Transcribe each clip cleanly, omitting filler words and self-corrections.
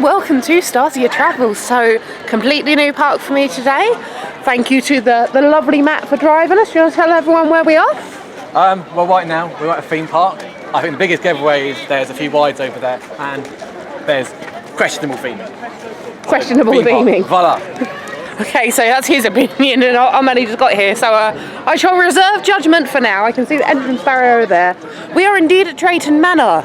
welcome to Starzia Travels. So, completely new park for me today. Thank you to the lovely Matt for driving us. Do you want to tell everyone where we are? Well, right now we're at a theme park. I think the biggest giveaway is there's a few rides over there, and there's questionable theming. Questionable theming. Voila. Okay, so that's his opinion, and I'm only just got here, so I shall reserve judgment for now. I can see the entrance barrier over there. We are indeed at Drayton Manor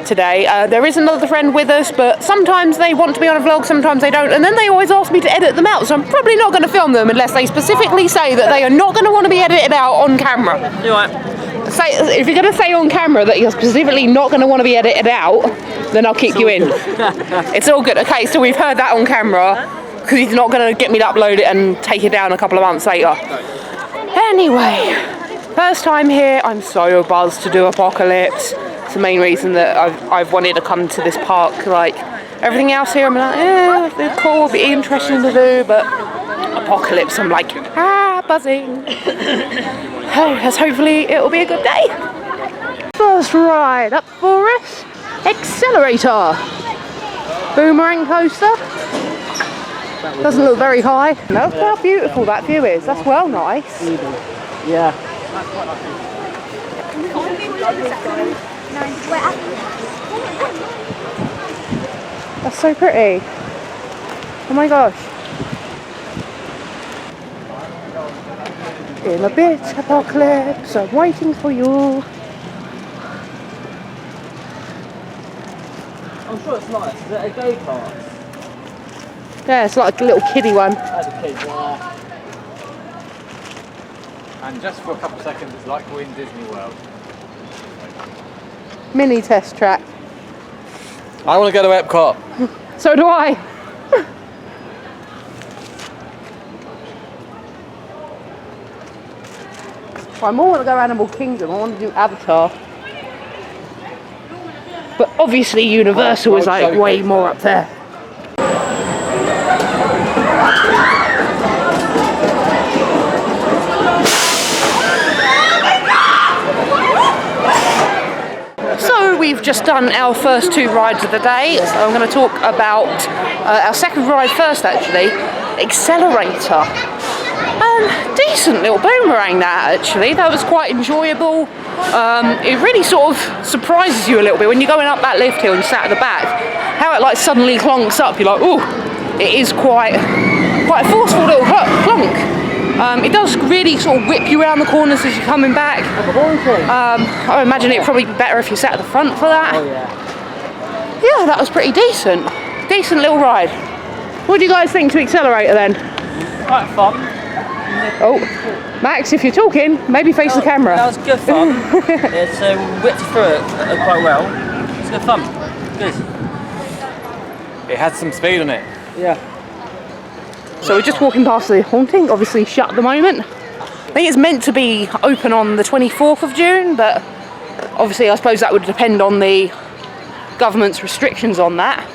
today. There is another friend with us, but sometimes they want to be on a vlog, sometimes they don't, and then they always ask me to edit them out, so I'm probably not going to film them unless they specifically say that they are not going to want to be edited out on camera. You're right. If you're going to say on camera that you're specifically not going to want to be edited out, then I'll keep you in. It's all good. Okay, so we've heard that on camera, because he's not going to get me to upload it and take it down a couple of months later. Anyway, first time here, I'm so buzzed to do Apocalypse. It's the main reason that I've wanted to come to this park. Like, everything else here, I'm like, it's cool, it'd be interesting to do, but Apocalypse, I'm like, buzzing. As hopefully it'll be a good day. First ride up for us, Accelerator. Boomerang coaster. Doesn't look very high. Look how beautiful that view is. That's well nice. Yeah. That's so pretty. Oh my gosh. In a bit, Apocalypse, I'm waiting for you. I'm sure it's nice. Is it a go-kart? Yeah, it's like a little kiddie one. As a kid, yeah. And just for a couple of seconds, it's like we're in Disney World. Mini test track. I want to go to Epcot. So do I. I more want to go Animal Kingdom. I want to do Avatar. But obviously Universal is like way more up there. So we've just done our first two rides of the day. So I'm going to talk about our second ride first, actually. Accelerator. Decent little boomerang that, actually. That was quite enjoyable. It really sort of surprises you a little bit when you're going up that lift hill and you sat at the back. How it like suddenly clonks up. You're like, ooh, it is quite a forceful little clonk. It does really sort of whip you around the corners as you're coming back. I imagine it'd probably be better if you sat at the front for that. Oh yeah. Yeah, that was pretty decent. Decent little ride. What do you guys think to Accelerator then? Quite fun. Oh, Max, if you're talking, maybe face the camera. That was good fun. It's whipped through it quite well. It's good fun. Good. It had some speed on it. Yeah. So we're just walking past the haunting, obviously shut at the moment. I think it's meant to be open on the 24th of June, but obviously I suppose that would depend on the government's restrictions on that.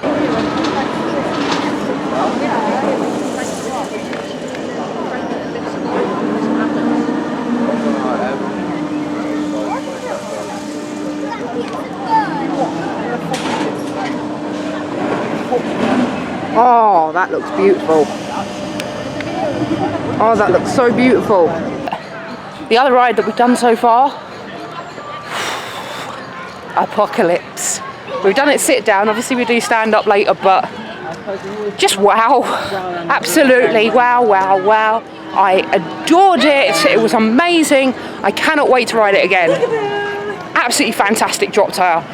Oh, that looks beautiful. Oh, that looks so beautiful. The other ride that we've done so far, Apocalypse. We've done it sit down, obviously we do stand up later, but just wow. Absolutely, wow, wow, wow. I adored it, it was amazing. I cannot wait to ride it again. Absolutely fantastic drop tower.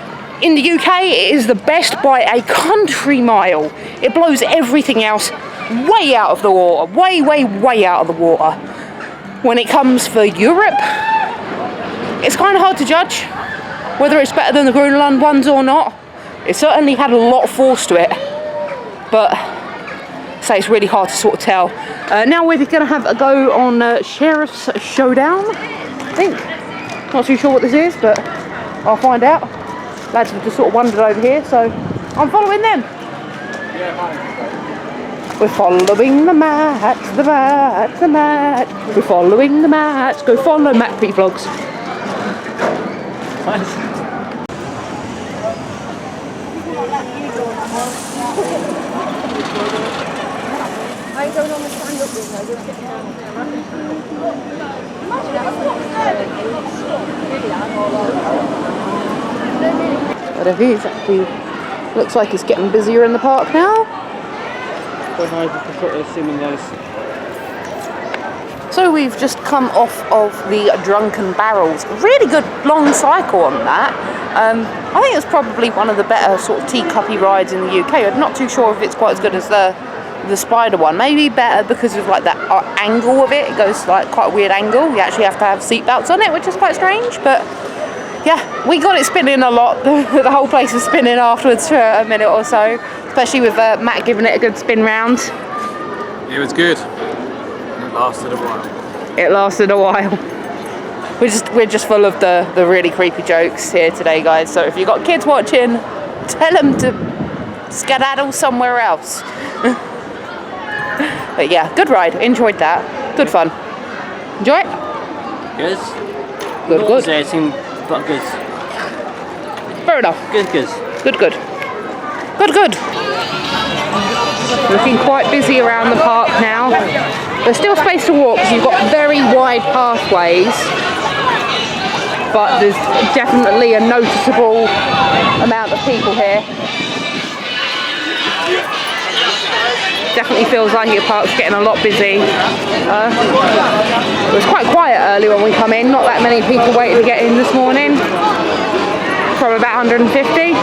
In the UK, it is the best by a country mile. It blows everything else way out of the water. Way, way, way out of the water. When it comes for Europe, it's kind of hard to judge whether it's better than the Greenland ones or not. It certainly had a lot of force to it. But, say it's really hard to sort of tell. Now we're going to have a go on Sheriff's Showdown, I think. Not too sure what this is, but I'll find out. Lads have just sort of wandered over here, so I'm following them. We're following the match, the match, the match. We're following the match. Go follow Matt P Vlogs. I ain't going on the stand-up room though, we're sitting down. But it is actually, looks like it's getting busier in the park now. Quite nice to sort of assuming those. So we've just come off of the Drunken Barrels. Really good long cycle on that. I think it's probably one of the better sort of teacuppy rides in the UK. I'm not too sure if it's quite as good as the Spider one. Maybe better because of like that angle of it. It goes like quite a weird angle. You actually have to have seatbelts on it, which is quite strange. But yeah, we got it spinning a lot. The whole place was spinning afterwards for a minute or so, especially with Matt giving it a good spin round. It was good. It lasted a while. It lasted a while. We're just full of the really creepy jokes here today, guys. So if you've got kids watching, tell them to skedaddle somewhere else. But yeah, good ride. Enjoyed that. Good fun. Enjoy it? Good. Good, good. Exciting, but good. Fair enough. Good, good. Good, good. Good, good. Looking quite busy around the park now. There's still space to walk because you've got very wide pathways, but there's definitely a noticeable amount of people here. Definitely feels like your park's getting a lot busy. It was quite quiet early when we come in, not that many people waiting to get in this morning. Probably about 150.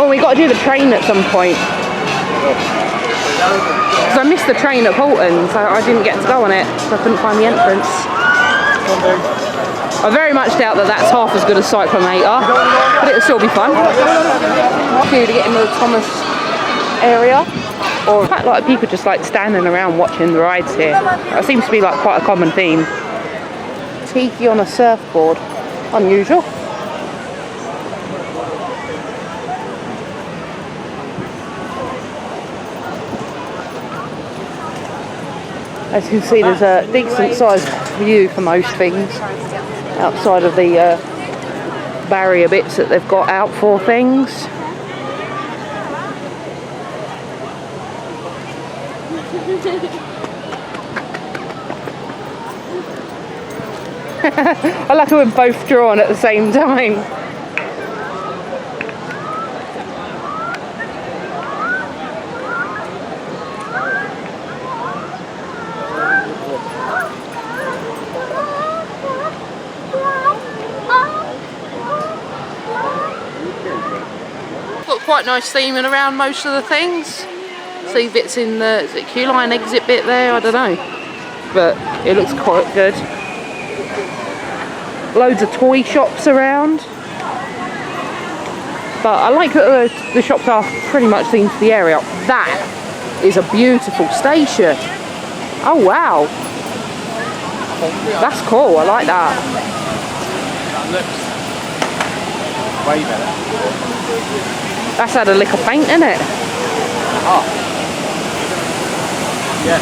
Oh, we got to do the train at some point. Because I missed the train at Bolton, so I didn't get to go on it, so I couldn't find the entrance. I very much doubt that that's half as good as Cyclonator, but it'll still be fun. To get into the Thomas area, or quite a lot of people just like standing around watching the rides here. That seems to be like quite a common theme. Tiki on a surfboard, unusual. As you can see, there's a decent sized view for most things outside of the barrier bits that they've got out for things. I like it when both drawn at the same time. Got quite nice theming around most of the things. See bits in the, is it Q-line exit bit there? I don't know. But it looks quite good. Loads of toy shops around. But I like that the shops are pretty much themed to the area. That is a beautiful station. Oh wow. That's cool, I like that. That looks way better. That's had a lick of paint in it. Oh. Yeah.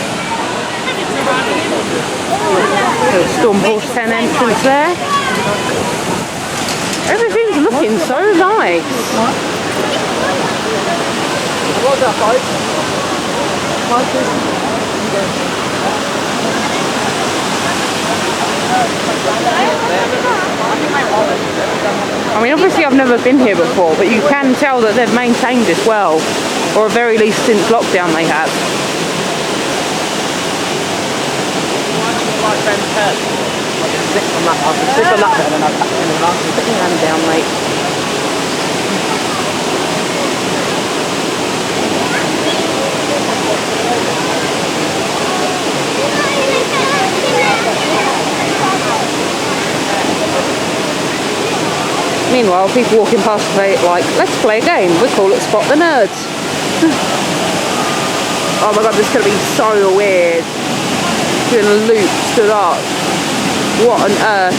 Stormhorse 10 entrance there. Everything's looking so nice. What's that, guys? I mean, obviously I've never been here before, but you can tell that they've maintained it well, or at very least since lockdown they have. Stick on that bit and then I'll tap in and out. Put your hand down, mate. Meanwhile, people walking past play like, let's play a game. We call it Spot the Nerds. Oh my god, this is going to be so weird. Doing a loop stood up. What on earth?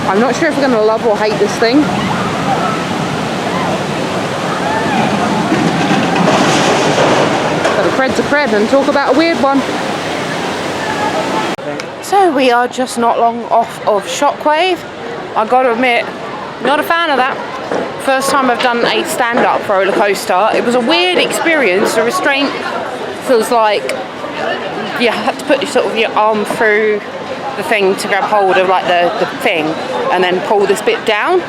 I'm not sure if we're going to love or hate this thing. cred's a cred and talk about a weird one. So we are just not long off of Shockwave. I gotta admit, not a fan of that. First time I've done a stand-up roller coaster. It was a weird experience. The restraint feels like you have to put sort of your arm through the thing to grab hold of like the thing and then pull this bit down.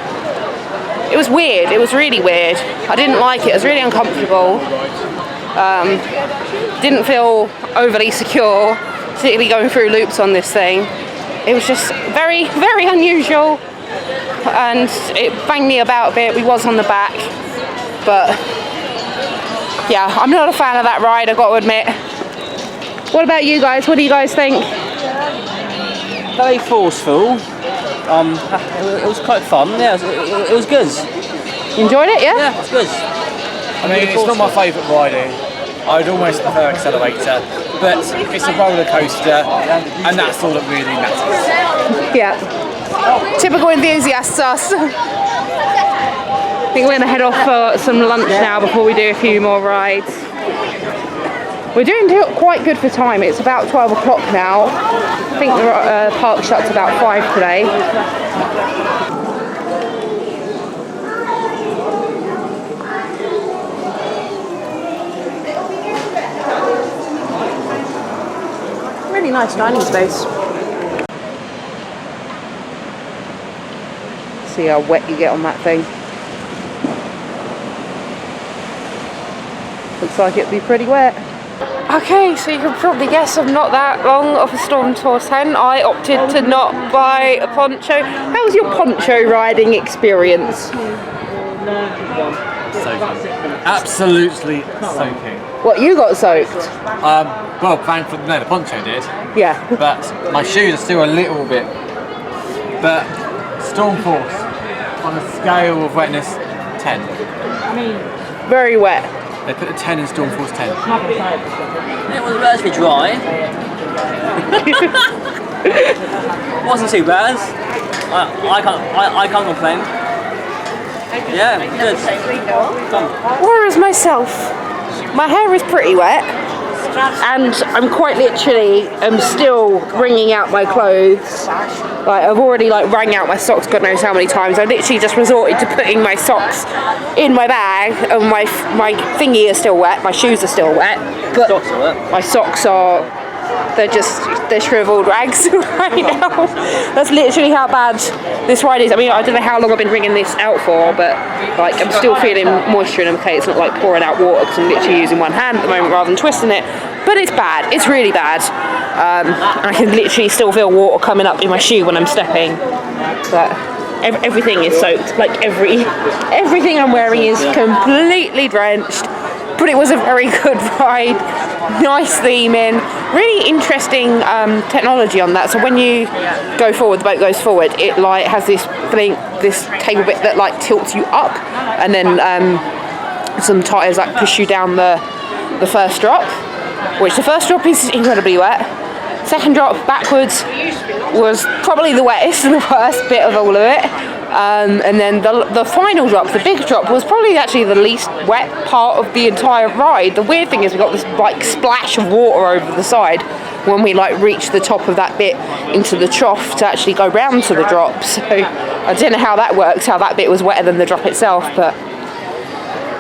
It was weird. It was really weird. I didn't like it. It was really uncomfortable. Didn't feel overly secure, particularly going through loops on this thing. It was just very, very unusual, and it banged me about a bit. We was on the back, but yeah, I'm not a fan of that ride, I've got to admit. What about you guys? What do you guys think? Very forceful. It was quite fun. Yeah, it was good. You enjoyed it, yeah? Yeah, it's good. I mean, it's not my favourite riding. I'd almost prefer Accelerator, but it's a roller coaster, and that's all that really matters. Yeah. Typical enthusiasts, us. I think we're going to head off for some lunch now before we do a few more rides. We're doing quite good for time. It's about 12 o'clock now. I think the park shuts about 5 today. Really nice dining space. See how wet you get on that thing. Looks like it'd be pretty wet. Okay, so you can probably guess I'm not that long off a Storm Tour 10. I opted to not buy a poncho. How was your poncho riding experience? Soaking. Absolutely soaking. What, you got soaked? Well, thankfully, no, the poncho did. Yeah. But my shoes are still a little bit. But Storm Force, on a scale of wetness, 10. Very wet. They put a 10 in Storm Force 10. It was relatively dry. It wasn't too bad. I can't complain. Yeah, good. Whereas myself, my hair is pretty wet, and I'm quite literally still wringing out my clothes. Like, I've already wrung out my socks God knows how many times. I literally just resorted to putting my socks in my bag, and my thingy is still wet, my shoes are still wet, but Socks are wet. my socks are, they're shriveled rags right now. That's literally how bad this ride is. I mean, I don't know how long I've been wringing this out for, but I'm still feeling moisture in them. Okay, it's not like pouring out water because I'm literally using one hand at the moment rather than twisting it. But it's bad. It's really bad. I can literally still feel water coming up in my shoe when I'm stepping. But everything is soaked. Like everything I'm wearing is completely drenched. But it was a very good ride. Nice theming. Really interesting technology on that. So when you go forward, the boat goes forward. It has this thing, this cable bit that tilts you up, and then some tires push you down the first drop. Which the first drop is incredibly wet. Second drop backwards was probably the wettest and the worst bit of all of it. And then the final drop, the big drop, was probably actually the least wet part of the entire ride. The weird thing is we got this splash of water over the side when we reached the top of that bit into the trough to actually go round to the drop. So I don't know how that works, how that bit was wetter than the drop itself, but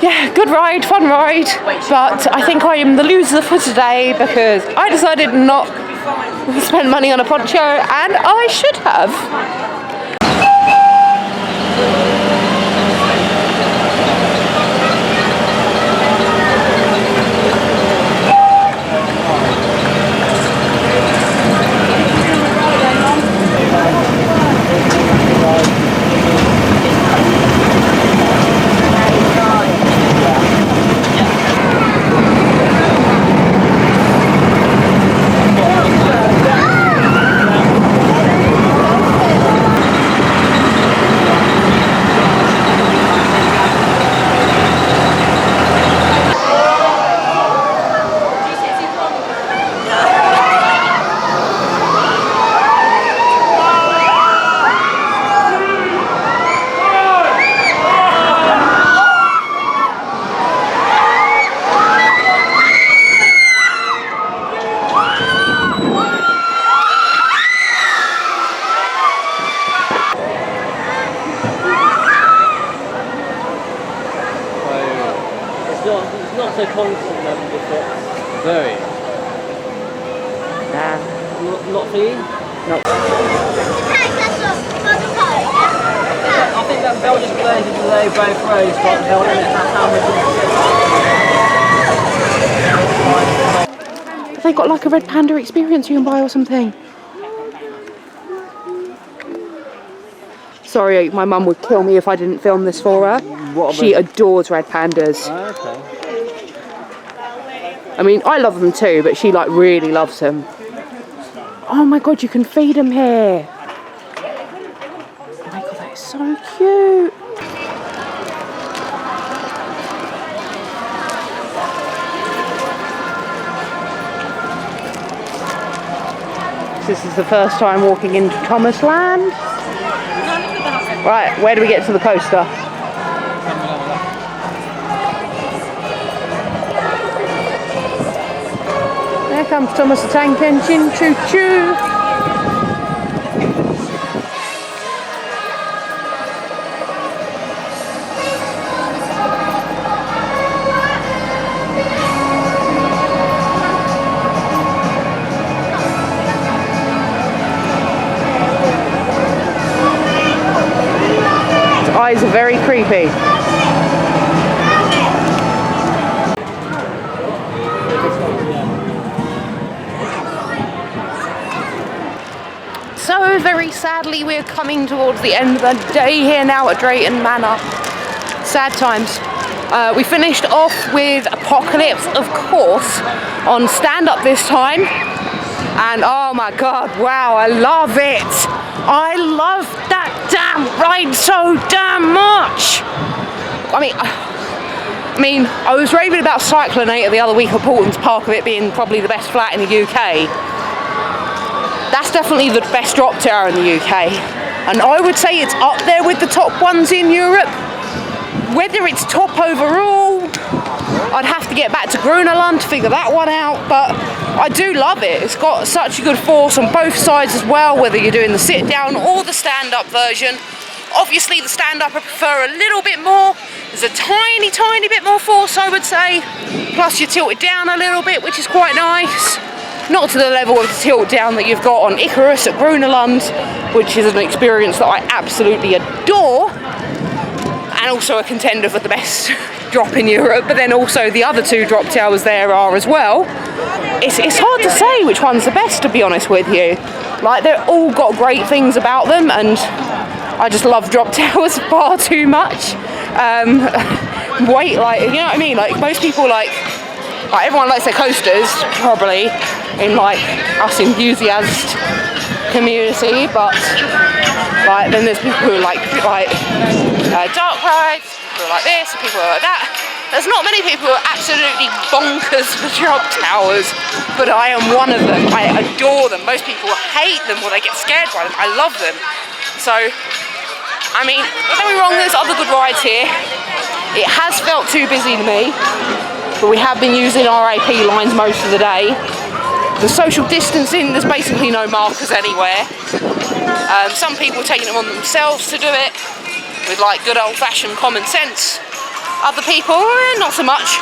yeah, good ride, fun ride, but I think I am the loser for today because I decided not to spend money on a poncho, and I should have. It's not so constant level before. Very. Nah. Not for you? No. I think that Belgian version delay both roads, but Have they got like a red panda experience you can buy or something? Sorry, my mum would kill me if I didn't film this for her. She adores red pandas. okay. I mean, I love them too, but she like really loves them. Oh my god, you can feed them here. Oh my god, that is so cute. This is the first time walking into Thomas Land. Right, where do we get to the coaster? There comes Thomas the Tank Engine, choo choo. His eyes are very creepy. So very sadly we're coming towards the end of the day here now at Drayton Manor. Sad times. We finished off with Apocalypse, of course, on stand-up this time. And oh my god, wow, I love it! I love that damn ride so damn much! I mean, I was raving about Cyclonator the other week at Portland's Park of it being probably the best flat in the UK. That's definitely the best drop tower in the UK. And I would say it's up there with the top ones in Europe. Whether it's top overall, I'd have to get back to Grunerland to figure that one out, but I do love it. It's got such a good force on both sides as well, whether you're doing the sit down or the stand-up version. Obviously the stand-up I prefer a little bit more. There's a tiny bit more force, I would say. Plus you tilt it down a little bit, which is quite nice. Not to the level of the tilt down that you've got on Icarus at Grunerland, which is an experience that I absolutely adore. And also a contender for the best drop in Europe, but then also the other two drop towers there are as well. It's hard to say which one's the best, to be honest with you. Like, they're all got great things about them, and I just love drop towers far too much. Wait, like, you know what I mean? Like, most people like everyone likes their coasters, probably, in like us enthusiast community, but like then there's people who like dark rides, people who like this, and people who like that. There's not many people who are absolutely bonkers for drop towers, but I am one of them. I adore them. Most people hate them or they get scared by them. I love them. So, I mean, don't get me wrong, there's other good rides here. It has felt too busy to me, but we have been using RAP lines most of the day. The social distancing, there's basically no markers anywhere. Some people are taking them on themselves to do it, with like good old-fashioned common sense. Other people, not so much,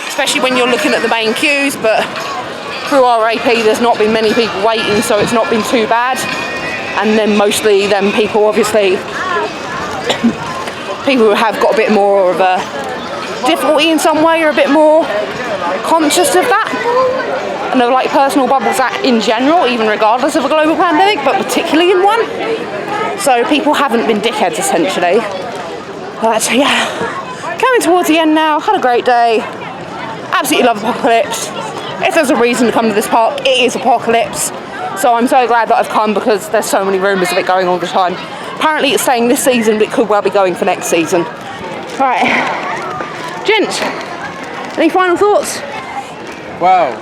especially when you're looking at the main queues, but through RAP there's not been many people waiting, so it's not been too bad. And then mostly them people, obviously, people who have got a bit more of a difficulty in some way, are a bit more conscious of that. And of like personal bubbles in general, even regardless of a global pandemic, but particularly in one. So people haven't been dickheads, essentially. But yeah, coming towards the end now, had a great day. Absolutely love Apocalypse. If there's a reason to come to this park, it is Apocalypse. So I'm so glad that I've come, because there's so many rumours of it going all the time. Apparently it's staying this season, but it could well be going for next season. Right, gents, any final thoughts? Well,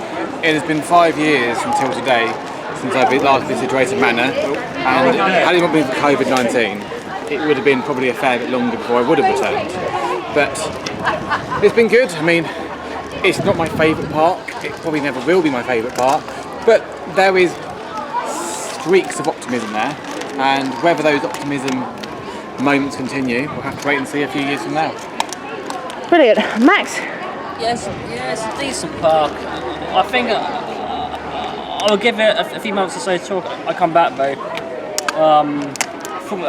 it has been 5 years until today since I've last visited Drayton Manor, and had it not been for COVID-19, it would have been probably a fair bit longer before I would have returned. But it's been good. I mean, it's not my favourite park, it probably never will be my favourite park, but there is streaks of optimism there, and whether those optimism moments continue, we'll have to wait and see a few years from now. Brilliant. Max, Yes, yeah, it's a decent park. I think I'll give it a few months or so till I come back though.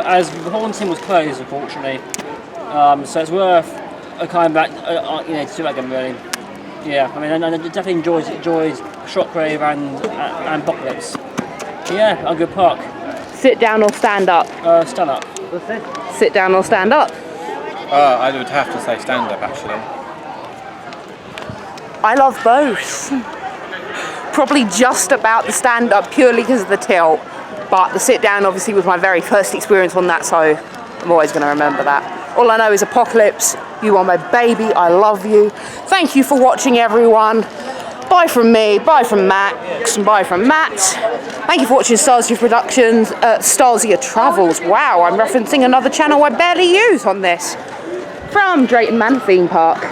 As the haunting was closed, unfortunately, so it's worth coming back. To do that again, really. Yeah, I mean, I definitely enjoyed Shockwave and Apocalypse. Yeah, a good park. Sit down or stand up? Stand up. Sit down or stand up? I would have to say stand up, actually. I love both. Probably just about the stand up purely because of the tilt, but the sit down obviously was my very first experience on that, so I'm always going to remember that. All I know is Apocalypse, you are my baby, I love you. Thank you for watching, everyone. Bye from me, bye from Max, and bye from Matt. Thank you for watching Starzia Productions, Starzia Travels. Wow, I'm referencing another channel I barely use on this. From Drayton Manor Theme Park.